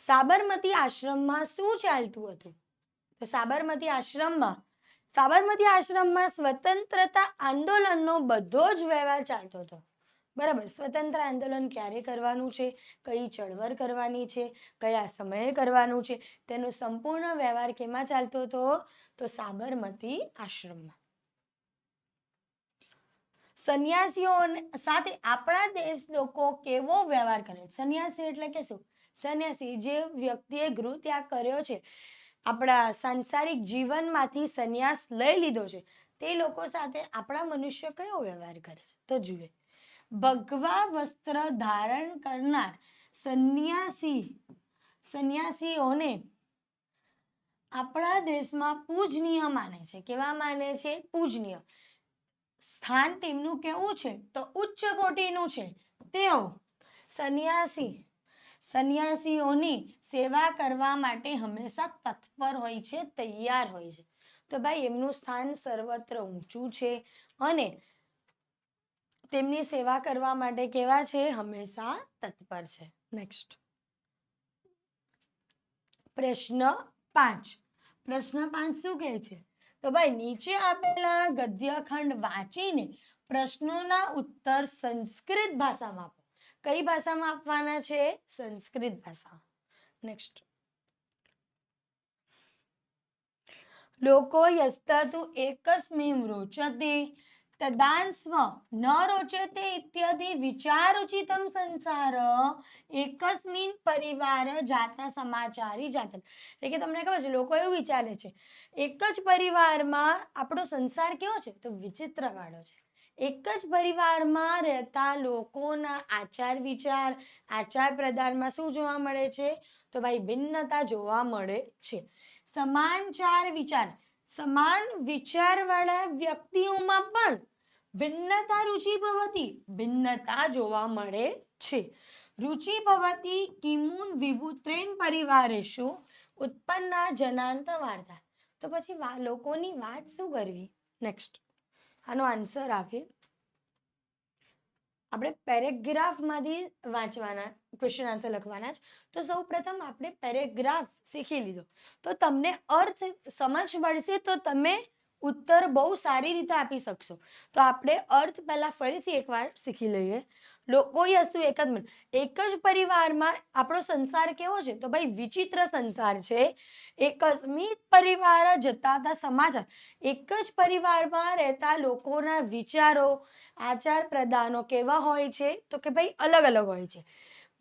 સાબરમતી આશ્રમમાં શું ચાલતું હતું? તો સાબરમતી આશ્રમમાં સ્વતંત્રતા આંદોલનનો બધો જ વ્યવહાર ચાલતો હતો. બરાબર. સ્વતંત્ર આંદોલન ક્યારે કરવાનું છે, કઈ ચળવળ કરવાની છે, કયા સમયે કરવાનું છે, તેનો સંપૂર્ણ વ્યવહાર કેમાં ચાલતો હતો? તો સાબરમતી આશ્રમમાં. સંન્યાસીઓ સાથે આપણા દેશ લોકો કેવો વ્યવહાર કરે? સંન્યાસી એટલે કે શું? સંન્યાસી જે વ્યક્તિએ ગૃહ ત્યાગ કર્યો છે, આપણા સાંસારિક જીવનમાંથી સંન્યાસ લઈ લીધો છે, તે લોકો સાથે આપણા મનુષ્ય કયો વ્યવહાર કરે છે? તો જુએ. ભગવા વસ્ત્ર ધારણ કરનાર સંન્યાસીઓને આપણા દેશમાં પૂજનીય માને છે. કેવા માને છે? પૂજનીય. સ્થાન તેમનું કેવું છે? તો ઉચ્ચ કોટીનું છે. તેઓ સંન્યાસીઓની સેવા કરવા માટે હંમેશા તત્પર હોય છે, તૈયાર હોય છે. તો ભાઈ એમનું સ્થાન સર્વત્ર ઊંચું છે અને તેમની સેવા કરવા માટે કેવા છે? હંમેશા તત્પર છે. નેક્સ્ટ પ્રશ્ન 5. પ્રશ્ન 5 શું કહે છે? તો ભાઈ નીચે આપેલા ગદ્યખંડ વાંચીને પ્રશ્નોના ઉત્તર સંસ્કૃત ભાષામાં આપો. કઈ ભાષામાં આપવાના છે? સંસ્કૃત ભાષામાં. નેક્સ્ટ. લોકો યસ્તતુ એકસ્મિં રોચતે તદાંસ્વ ન રોચતે ઇત્યાદિ વિચારોચિતમ સંસાર એકસ્મિન પરિવાર જાતા સમાચારી જાત. એટલે કે તમને ખબર છે, લોકો એવું વિચારે છે એક જ પરિવારમાં આપણો સંસાર કેવો છે? તો વિચિત્ર વાળો છે. એક જ પરિવારમાં રહેતા લોકોના આચાર વિચાર, આચાર પ્રદાનમાં શું જોવા મળે છે? તો ભાઈ ભિન્નતા જોવા મળે છે. સમાન વિચારવાળા વ્યક્તિઓમાં પણ ભિન્નતા જોવા મળે છે. રુચિ ભવતી કિમુન વિભૂત્રેન પરિવારેષુ ઉત્પન્ના જનાંત વાર્તા. તો પછી લોકોની વાત શું કરવી? નેક્સ્ટ આનો આન્સર આપીએ. આપણે પેરેગ્રાફમાંથી વાંચવાના, ક્વેશ્ચન આન્સર લખવાના જ. તો સૌ પ્રથમ આપણે પેરેગ્રાફ શીખી લીધો તો તમને અર્થ સમજ પડશે, તો તમે ઉત્તર બહુ સારી રીતે આપી શકશો. તો આપણે અર્થ પહેલા ફરીથી એકવાર શીખી લઈએ. એક જ પરિવારમાં આપણો સંસાર કેવો છે? તો ભાઈ વિચિત્ર સંસાર છે. એકસ્મિત પરિવાર જતા સમાચાર. એક જ પરિવારમાં રહેતા લોકોના વિચારો, આચાર પ્રદાનો કેવા હોય છે? તો કે ભાઈ અલગ અલગ હોય છે.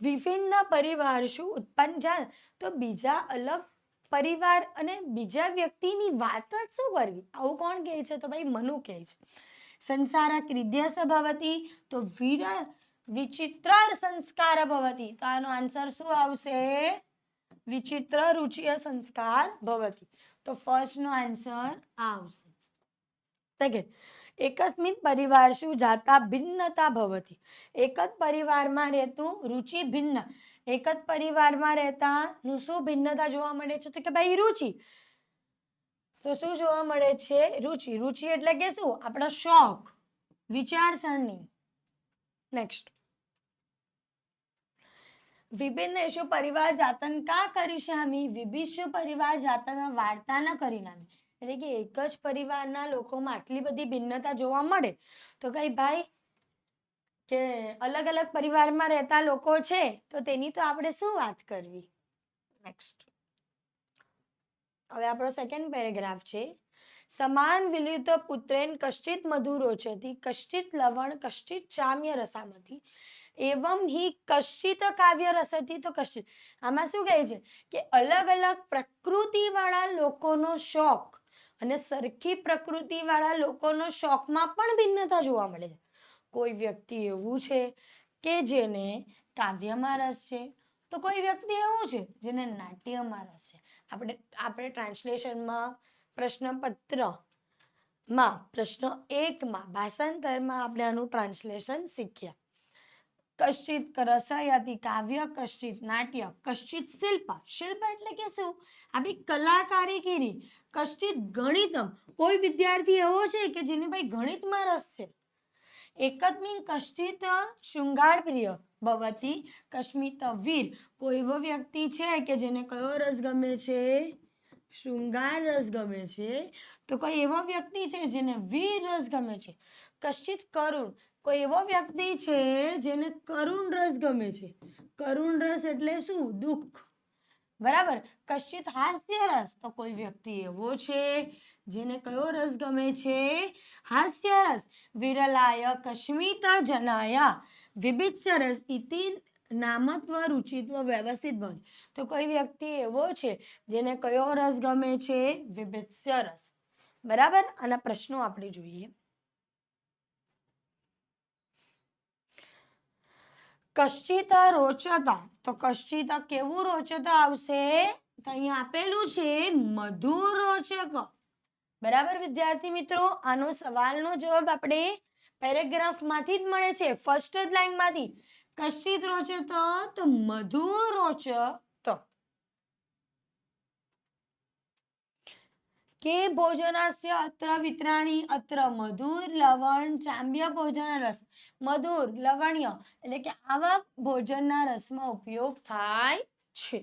વિભિન્ન પરિવાર શું ઉત્પન્ન જાય? તો બીજા અલગ પરિવાર અને બીજા વ્યક્તિની વાત જ શું કરવી? આવું કોણ કહે છે? તો ભાઈ મનુ કહે છે. સંસાર ક્રિધ્યસ ભવતી તો વિચિત્ર સંસ્કાર ભવતી. તો આનો આન્સર શું આવશે? વિચિત્ર રુચિય સંસ્કાર ભવતી. તો ફર્સ્ટ નો આન્સર આવશે. સેકન્ડ, એકસ્મિન પરિવારસુ જાતા ભિન્નતા ભવતિ. એક જ પરિવારમાં રહેતું રુચિ ભિન્ન. એક જ પરિવારમાં રહેતા નું શું ભિન્નતા જોવા મળે છે? તો કે ભાઈ રુચિ. તો શું જોવા મળે છે? રુચિ. રુચિ એટલે કે શું? આપણા શોખ, વિચારસરણી. નેક્સ્ટ, વિભિન્નેષુ પરિવાર જાતન કા કરીષ્યામિ? વિભિષુ પરિવાર જાતન વાર્તા ન કરીનામી. એટલે કે એક જ પરિવારના લોકોમાં આટલી બધી ભિન્નતા જોવા મળે તો કઈ ભાઈ કે અલગ અલગ પરિવારમાં રહેતા લોકો છે તો તેની તો આપણે શું વાત કરવી. નેક્સ્ટ, હવે આપણો સેકન્ડ પેરેગ્રાફ છે. સમાન વિલિત પુત્રેન કશ્ચિત મધુ રોચતી, કશ્ચિત લવણ, કશ્ચિત ચામ્ય રસામતી, એવમ હિ કશ્ચિત કાવ્ય રસતી. તો કશ્ચિત આમાં શું કહે છે કે અલગ અલગ પ્રકૃતિ વાળા લોકોનો શોખ અને સરખી પ્રકૃતિ વાળા લોકોનો શોખમાં પણ ભિન્નતા જોવા મળે છે. કોઈ વ્યક્તિ એવું છે કે જેને કાવ્યમાં રસ છે, તો કોઈ વ્યક્તિ એવું છે જેને નાટ્યમાં રસ છે. આપણે ટ્રાન્સલેશનમાં પ્રશ્નપત્રમાં પ્રશ્ન 1માં ભાષાંતરમાં આપણે આનું ટ્રાન્સલેશન શીખ્યા. કશ્ચિત રસયતી કાવ્ય, કશ્ચિત નાટ્ય, કશ્ચિત શિલ્પ. શિલ્પ એટલે કે શું? આપણી કલા કારીગીરી. કશ્ચિત ગણિતમ. કોઈ વિદ્યાર્થી એવો છે કે જેને ભાઈ ગણિતમાં રસ છે. એકસ્મિન કશ્ચિત શૃંગાર પ્રિય ભવતી, કશ્ચિત વીર. કોઈ એવો વ્યક્તિ છે કે જેને કયો રસ ગમે છે? શૃંગાર રસ ગમે છે. તો કોઈ એવો વ્યક્તિ છે જેને વીર રસ ગમે છે. કશ્ચિત કરુણ. કોઈ એવો વ્યક્તિ છે જેને કરુણ રસ ગમે છે. કરુણ રસ એટલે શું? દુઃખ. બરાબર. કશ્ચિત હાસ્ય રસ. તો કોઈ વ્યક્તિ એવો છે જેને કયો રસ ગમે છે? હાસ્ય રસ. વિરલાય કશ્મિત જનાયા વિભિત્સ્ય રસ ઇતિ નામત્વ રુચિત્વ વ્યવસ્થિત ભવ. તો કોઈ વ્યક્તિ એવો છે જેને કયો રસ ગમે છે? વિભિત્સ્ય રસ. બરાબર. આના પ્રશ્નો આપણે જોઈએ. કશ્ચિત રોચતા. તો કશ્ચિત કેવું રોચતા આવશે? તો અહીંયા આપેલું છે મધુર રોચક. બરાબર વિદ્યાર્થી મિત્રો, આનો સવાલનો જવાબ આપણે પેરેગ્રાફમાંથી જ મળે છે, ફર્સ્ટ જ લાઈનમાંથી. કશ્ચિત રોચત તો મધુર રોચત. કે ભોજનસ્ય અત્ર વિતરાણી અત્ર મધુર લવણ ચામ્ય ભોજન રસ. મધુર લવણ્ય એટલે કે આવા ભોજનના રસમાં ઉપયોગ થાય છે.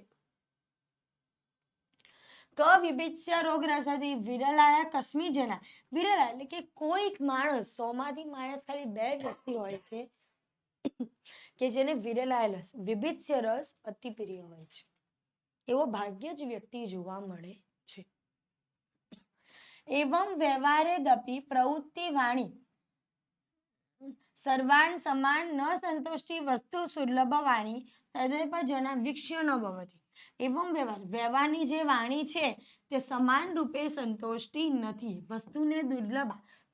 વિભિત્સ્ય રોગ રસથી વિરલાય કસ્મી જના. વિરલા એટલે કે કોઈક માણસ, 100માંથી માણસ ખાલી 2 વ્યક્તિ હોય છે કે જેને વિરલાય રસ, વિભિત્સ્ય રસ અતિ પ્રિય હોય છે. એવો ભાગ્ય જ વ્યક્તિ જોવા મળે છે. એવમ વ્યવહારે દપી પ્રવૃત્તિ વાણી સર્વાન સમાન ન સંતોષી વસ્તુ સુલભ વાણી સદૈવ જના વિક્ષ્ય ન ભવતી. એવમ વ્યવહારની જે વાણી છે તે સમાન રૂપે સંતોષતી નથી. વસ્તુને દુર્લભ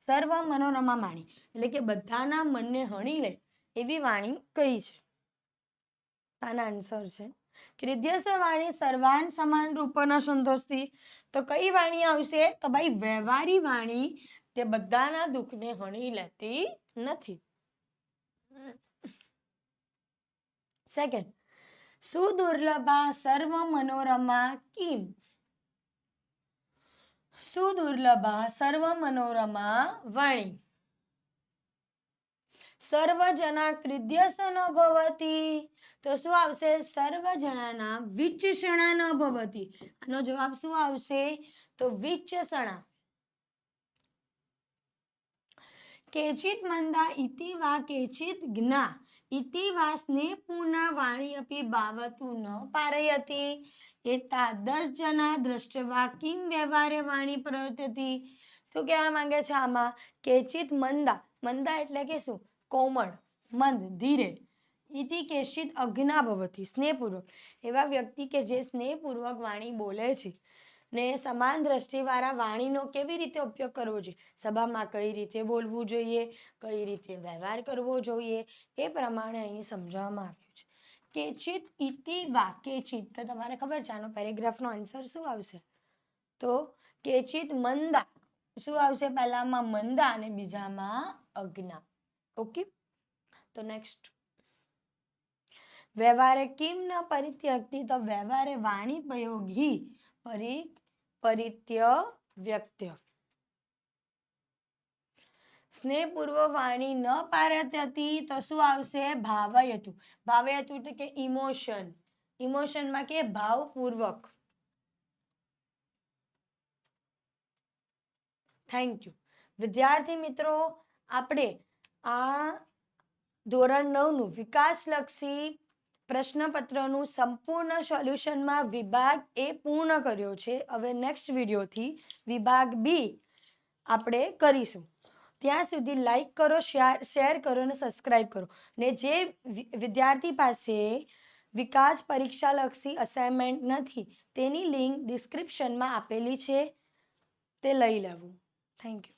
સર્વ મનોરમા વાણી એટલે કે બધાના મનને હણી લે એવી વાણી કઈ છે? આના આન્સર છે કૃદ્યસ વાણી સર્વાન સમાન રૂપ ન સંતોષતી. તો કઈ વાણી આવશે? તો ભાઈ વ્યવહારી વાણી તે બધાના દુઃખને હણી લેતી નથી. સેકન્ડ, સુદુર્લભા સર્વ મનોરમા કિમ. સુદુર્લભા સર્વ મનોરમા વાણી સર્વજના કૃદ્યસ ન ભવતી. તો શું આવશે? સર્વજનાના વિચક્ષણા ન ભવતી. આનો જવાબ શું આવશે? તો વિચક્ષણા. કેચિત મંદા ઇતિ વા કેચિત જ્ઞા ઇતિ વા સ્નેહપૂર્ણા વાણી અપી ભાવતું ન પારયતિ. એતાદશ જના દ્રષ્ટવા કિમ વ્યવહારે વાણી પ્રવર્તતી. શું કહેવા માંગે છે આમાં? કેચિત મંદા. મંદા એટલે કે શું? કોમળ, મંદ, ધીરે. ઇતિ કેચિત અજ્ઞા ભવતી સ્નેહપૂર્વક. એવા વ્યક્તિ કે જે સ્નેહપૂર્વક વાણી બોલે છે ને સમાન દ્રષ્ટિવાળા વાણીનો કેવી રીતે ઉપયોગ કરવો જોઈએ, સભામાં કઈ રીતે બોલવું જોઈએ, કઈ રીતે વ્યવહાર કરવો જોઈએ, એ પ્રમાણે અહીં સમજાવવામાં આવ્યું છે. કેચિત ઇતિ વા કેચિત. તો તમારે ખબર છે આનો પેરેગ્રાફનો આન્સર શું આવશે? તો કેચિત મંદા શું આવશે? પહેલામાં મંદા અને બીજામાં અજ્ઞા. ઓકે, તો નેક્સ્ટ વ્યવહારે કિમ ન પરિત્યક્તિ, તો વ્યવહારે વાણી પ્રયોગી પરિત્યવ્યક્ત્ય. સ્નેહપૂર્વ વાણી ન પારત્યતી, તો શું આવશે? ભાવયતુ. ભાવયતુ એટલે કે ઇમોશન. ઇમોશનમાં કે ભાવપૂર્વક. Thank you. વિદ્યાર્થી મિત્રો, આપણે આ ધોરણ 9નું વિકાસલક્ષી પ્રશ્નપત્રનું સંપૂર્ણ સોલ્યુશનમાં વિભાગ એ પૂર્ણ કર્યો છે. હવે નેક્સ્ટ વિડીયોથી વિભાગ બી આપણે કરીશું. ત્યાં સુધી લાઈક કરો, શેર કરો અને સબસ્ક્રાઈબ કરો. ને જે વિદ્યાર્થી પાસે વિકાસ પરીક્ષાલક્ષી અસાઇનમેન્ટ નથી, તેની લિંક ડિસ્ક્રિપ્શનમાં આપેલી છે, તે લઈ લેવું. Thank you.